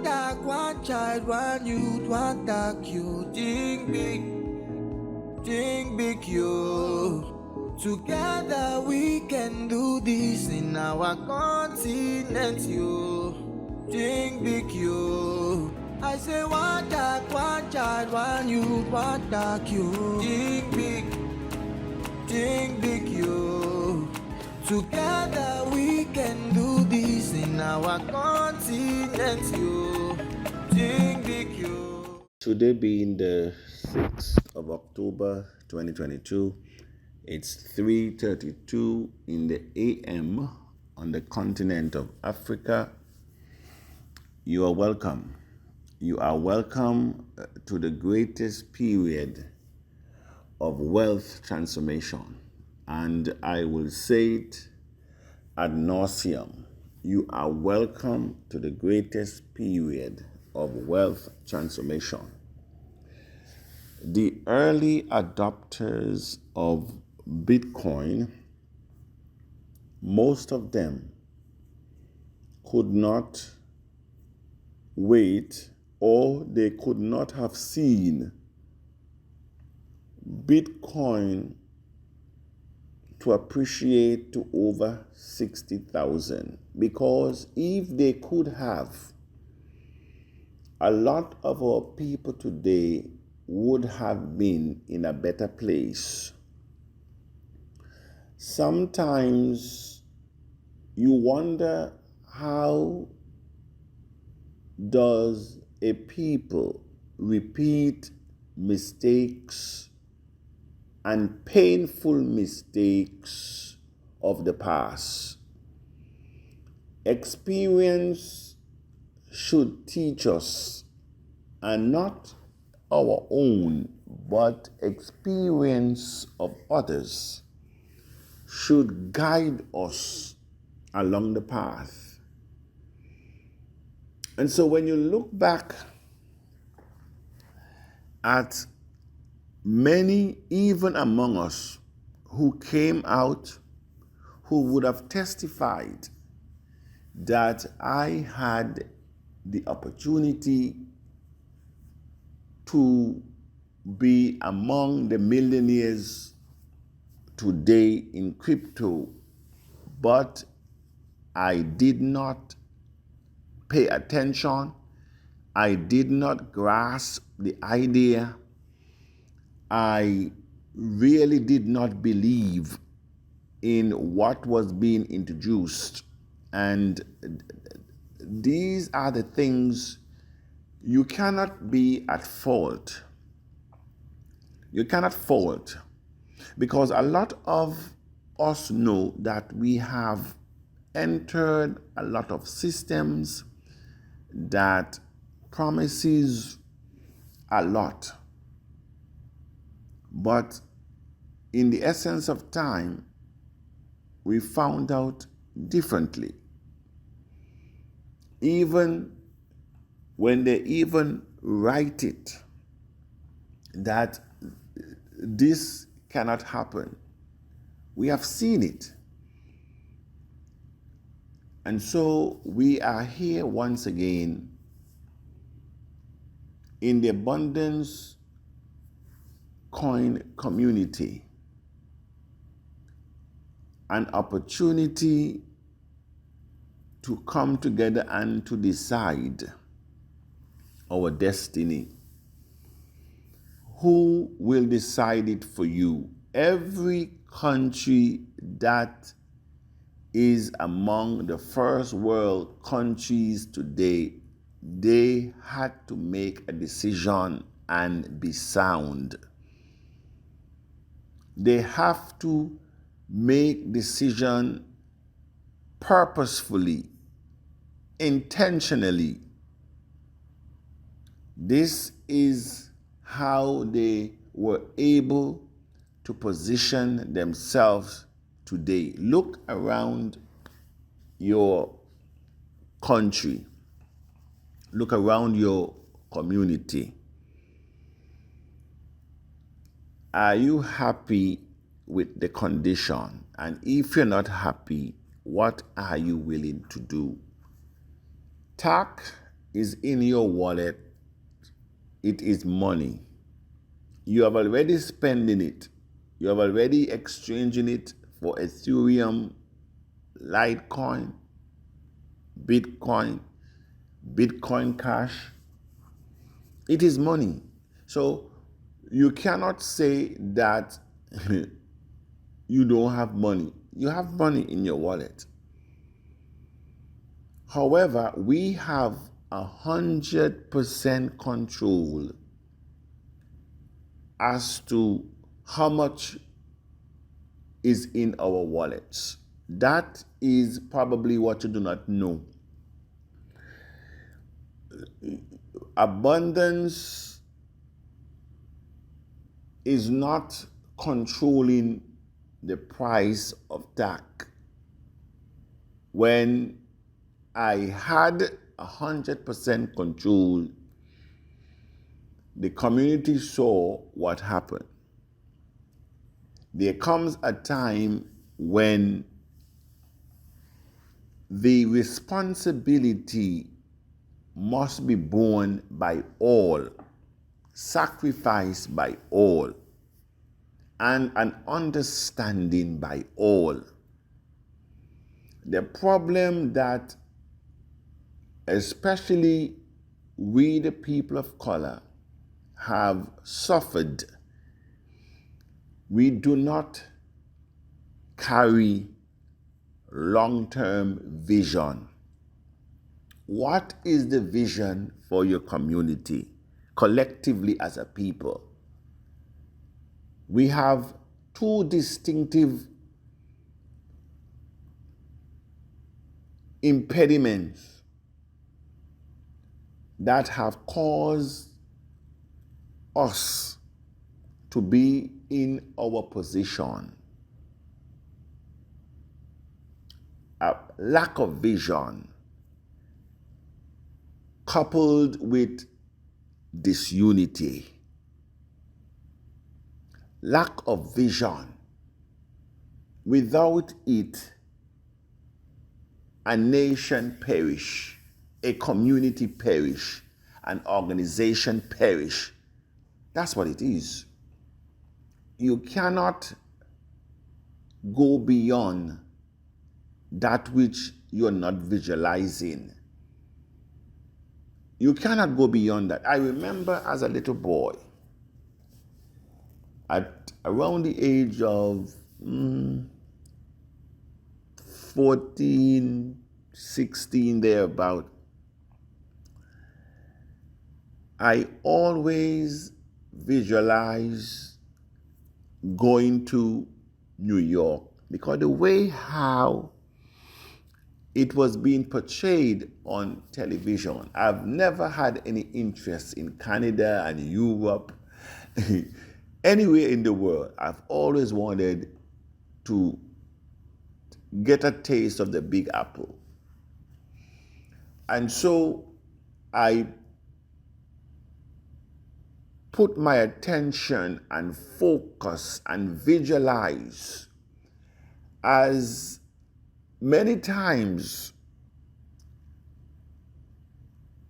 dog, one child, one youth, one dog, you think big, you. Together we can do this in our continent, you. Think big, you. I say one dog, one child, one youth, one dog, you. Think big, you. Together we can do this in our continent, you. Think big, you. Today being the 6th of October 2022, it's 3:32 in the AM on the continent of Africa. You are welcome. You are welcome to the greatest period of wealth transformation. And I will say it ad nauseum. You are welcome to the greatest period of wealth transformation. The early adopters of Bitcoin, most of them could not wait, or they could not have seen Bitcoin to appreciate to over 60,000, because if they could have, a lot of our people today would have been in a better place. Sometimes you wonder, how does a people repeat mistakes and painful mistakes of the past? Experience should teach us, and not our own, but experience of others should guide us along the path. And so when you look back at many, even among us, who came out, who would have testified that I had the opportunity to be among the millionaires today in crypto, but I did not pay attention. I did not grasp the idea. I really did not believe in what was being introduced. And these are the things you cannot be at fault. You cannot fault, because a lot of us know that we have entered a lot of systems that promises a lot. But in the essence of time, we found out differently. Even when they even write it, that this cannot happen, we have seen it. And so we are here once again in the Abundance Coin community, an opportunity to come together and to decide our destiny. Who will decide it for you? Every country that is among the first world countries today, they had to make a decision and be sound. They have to make decision purposefully, intentionally. This is how they were able to position themselves today. Look around your country. Look around your community. Are you happy with the condition? And if you're not happy, what are you willing to do? TAC is in your wallet, it is money. You have already spending it. You have already exchanging it for Ethereum, Litecoin, Bitcoin, Bitcoin Cash. It is money. So you cannot say that you don't have money. You have money in your wallet. However, we have 100% control as to how much is in our wallets. That is probably what you do not know. Abundance is not controlling the price of TAC. When I had 100% control, the community saw what happened. There comes a time when the responsibility must be borne by all, sacrificed by all, and an understanding by all. The problem that especially we, the people of color, have suffered, we do not carry long-term vision. What is the vision for your community, collectively as a people? We have two distinctive impediments that have caused us to be in our position. A lack of vision coupled with disunity. Lack of vision. Without it, a nation perish, a community perish, an organization perish. That's what it is. You cannot go beyond that which you're not visualizing. You cannot go beyond that. I remember as a little boy, at around the age of 14, 16, thereabout, I always visualize going to New York because the way how it was being portrayed on television. I've never had any interest in Canada and Europe, anywhere in the world. I've always wanted to get a taste of the Big Apple. And so I put my attention and focus and visualize as many times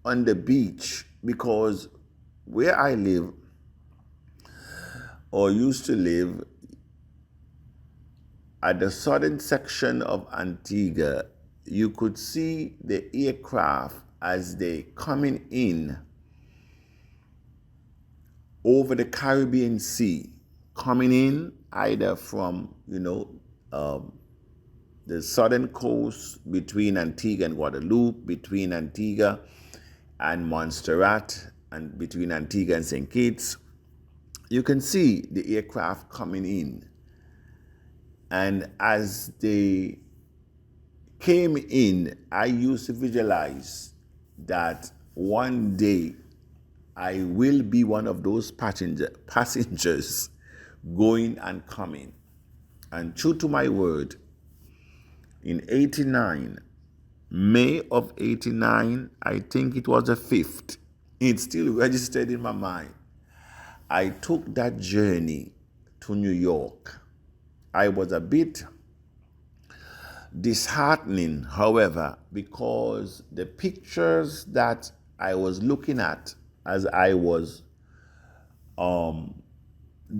on the beach, because where I live or used to live at the southern section of Antigua, you could see the aircraft as they coming in over the Caribbean Sea, coming in either from, the southern coast between Antigua and Guadeloupe, between Antigua and Montserrat, and between Antigua and St. Kitts. You can see the aircraft coming in. And as they came in, I used to visualize that one day I will be one of those passengers going and coming. And true to my word, in 89, May of 89, I think it was the 5th, it's still registered in my mind, I took that journey to New York. I was a bit disheartening, however, because the pictures that I was looking at as I was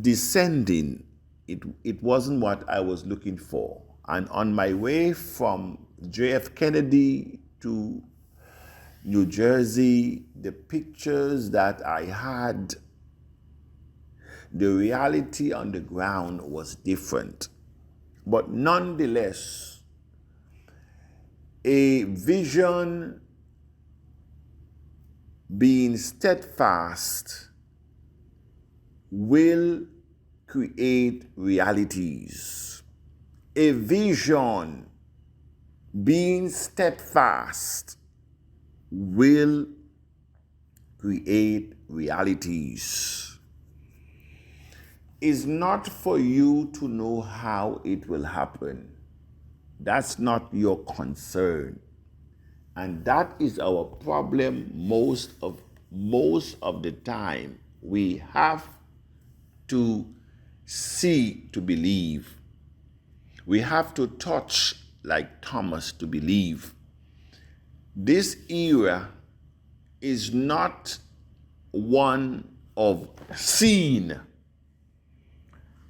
descending, it wasn't what I was looking for. And on my way from JF Kennedy to New Jersey, the pictures that I had, the reality on the ground was different. But nonetheless, a vision being steadfast will create realities. A vision being steadfast will create realities. It's not for you to know how it will happen. That's not your concern. And that is our problem most of the time. We have to see to believe. We have to touch like Thomas to believe. This era is not one of seeing.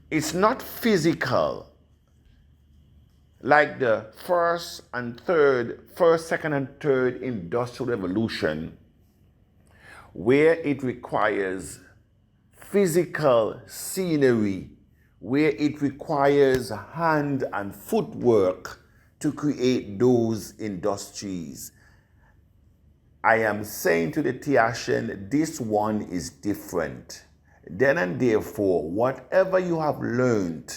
It's not physical like the first, second, and third industrial revolution, where it requires physical scenery, where it requires hand and footwork to create those industries. I am saying to the Tiashen, this one is different. Then and therefore, whatever you have learned,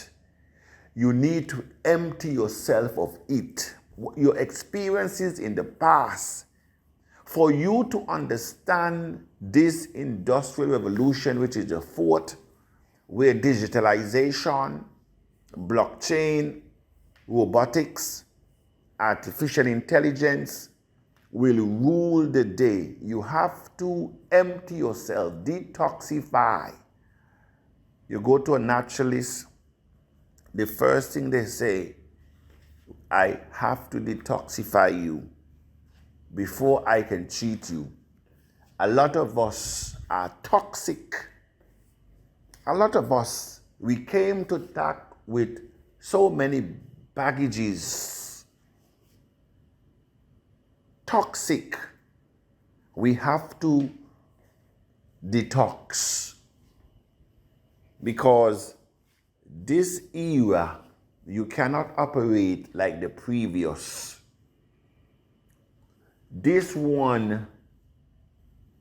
you need to empty yourself of it, your experiences in the past, for you to understand this industrial revolution, which is the fourth, where digitalization, blockchain, robotics, artificial intelligence will rule the day. You have to empty yourself, detoxify. You go to a naturalist, the first thing they say, I have to detoxify you before I can treat you. A lot of us are toxic. A lot of us, we came to talk with so many baggages. Toxic. We have to detox. Because this era, you cannot operate like the previous. This one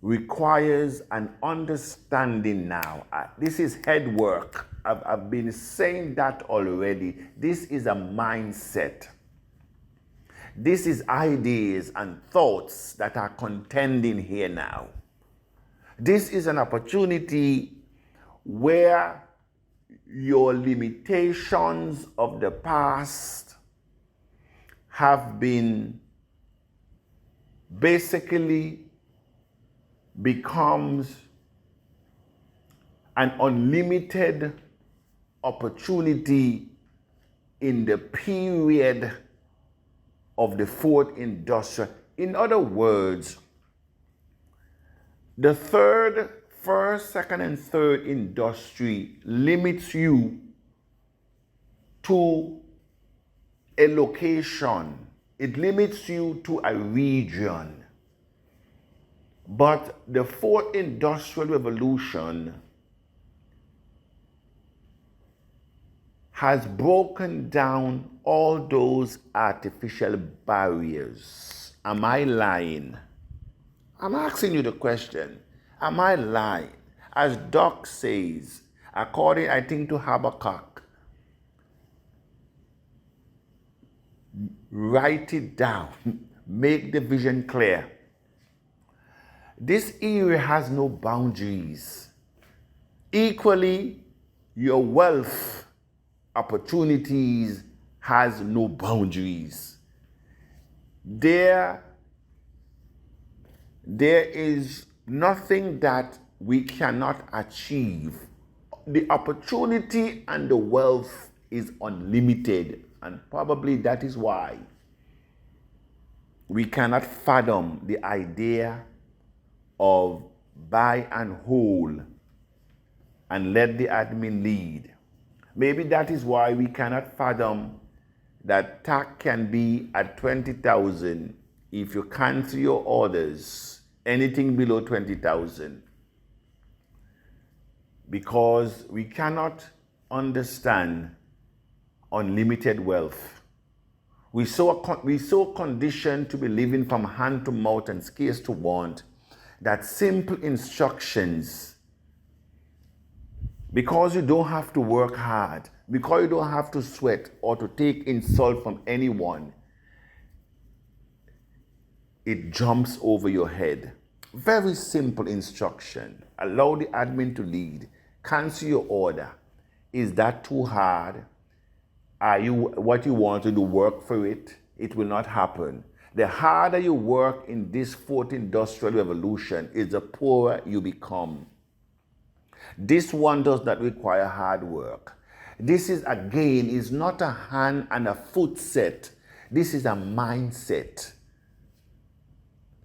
requires an understanding now. This is head work. I've been saying that already. This is a mindset. This is ideas and thoughts that are contending here now. This is an opportunity where your limitations of the past have been basically becomes an unlimited opportunity in the period of the fourth industrial. In other words, the first, second, and third industry limits you to a location. It limits you to a region. But the fourth industrial revolution has broken down all those artificial barriers. Am I lying? I'm asking you the question. Am I lying? As Doc says, according, I think, to Habakkuk, write it down. Make the vision clear. This era has no boundaries. Equally, your wealth, opportunities has no boundaries. There is nothing that we cannot achieve. The opportunity and the wealth is unlimited, and probably that is why we cannot fathom the idea of buy and hold and let the admin lead. Maybe that is why we cannot fathom that TAC can be at 20,000 if you cancel your orders, anything below 20,000. Because we cannot understand unlimited wealth. We so conditioned to be living from hand to mouth and scarce to want that simple instructions, because you don't have to work hard, because you don't have to sweat or to take insult from anyone, it jumps over your head. Very simple instruction. Allow the admin to lead. Cancel your order. Is that too hard? Are you what you want to do? Work for it. It will not happen. The harder you work in this fourth industrial revolution is the poorer you become. This one does not require hard work. This is not a hand and a foot set. This is a mindset.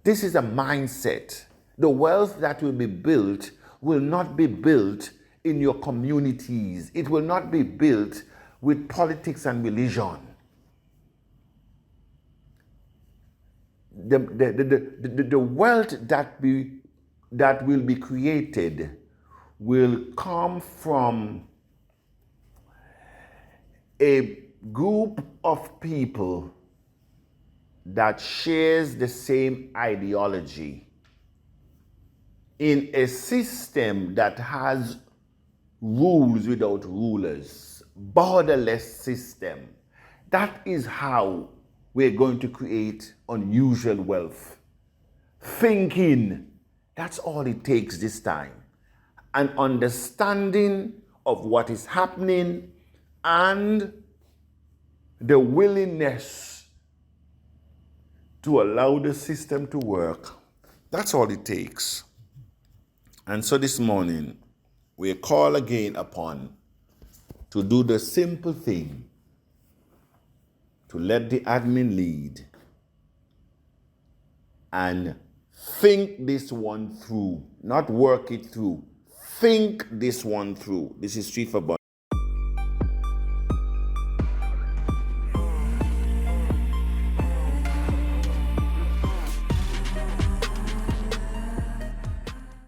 This is a mindset. The wealth that will be built will not be built in your communities. It will not be built with politics and religion. The wealth that will be created will come from a group of people that shares the same ideology in a system that has rules without rulers, borderless system. That is how we're going to create unusual wealth. Thinking, that's all it takes this time. An understanding of what is happening and the willingness to allow the system to work. That's all it takes. And so this morning, we are called again upon to do the simple thing, to let the admin lead and think this one through, not work it through. Think this one through. This is Street for Abundance.